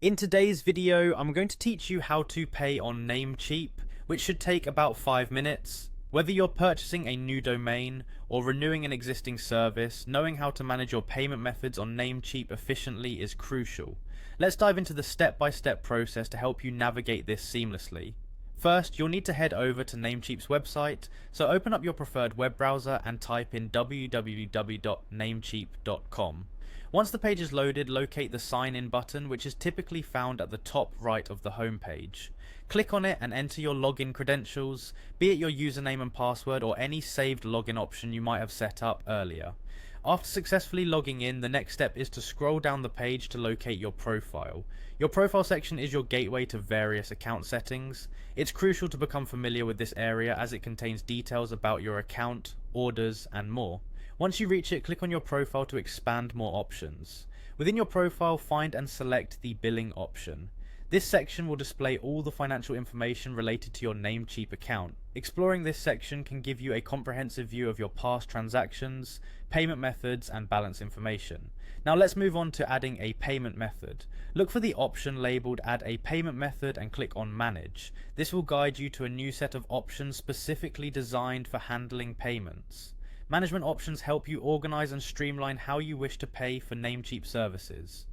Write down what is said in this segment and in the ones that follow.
In today's video, I'm going to teach you how to pay on Namecheap, which should take about 5 minutes. Whether you're purchasing a new domain or renewing an existing service, knowing how to manage your payment methods on Namecheap efficiently is crucial. Let's dive into the step-by-step process to help you navigate this seamlessly. First, you'll need to head over to Namecheap's website, so open up your preferred web browser and type in www.namecheap.com. Once the page is loaded, locate the sign in button, which is typically found at the top right of the home page. Click on it and enter your login credentials, be it your username and password or any saved login option you might have set up earlier. After successfully logging in, the next step is to scroll down the page to locate your profile. Your profile section is your gateway to various account settings. It's crucial to become familiar with this area as it contains details about your account, orders, and more. Once you reach it, click on your profile to expand more options. Within your profile, find and select the billing option. This section will display all the financial information related to your Namecheap account. Exploring this section can give you a comprehensive view of your past transactions, payment methods, and balance information. Now let's move on to adding a payment method. Look for the option labeled Add a Payment Method and click on Manage. This will guide you to a new set of options specifically designed for handling payments. Management options help you organize and streamline how you wish to pay for Namecheap services.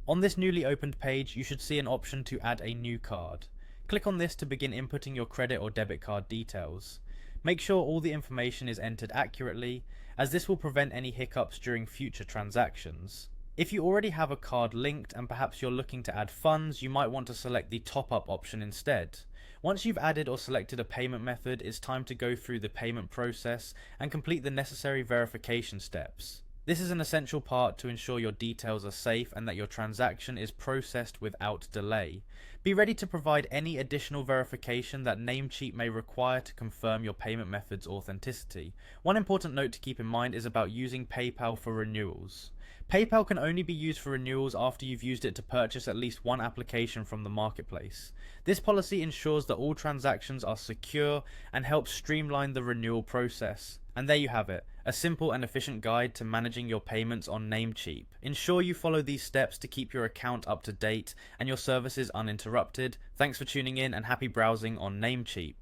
On this newly opened page, you should see an option to add a new card. Click on this to begin inputting your credit or debit card details. Make sure all the information is entered accurately, as this will prevent any hiccups during future transactions. If you already have a card linked and perhaps you're looking to add funds, you might want to select the top-up option instead. Once you've added or selected a payment method, it's time to go through the payment process and complete the necessary verification steps. This is an essential part to ensure your details are safe and that your transaction is processed without delay. Be ready to provide any additional verification that Namecheap may require to confirm your payment method's authenticity. One important note to keep in mind is about using PayPal for renewals. PayPal can only be used for renewals after you've used it to purchase at least one application from the marketplace. This policy ensures that all transactions are secure and helps streamline the renewal process. And there you have it, a simple and efficient guide to managing your payments on Namecheap. Ensure you follow these steps to keep your account up to date and your services uninterrupted. Thanks for tuning in and happy browsing on Namecheap.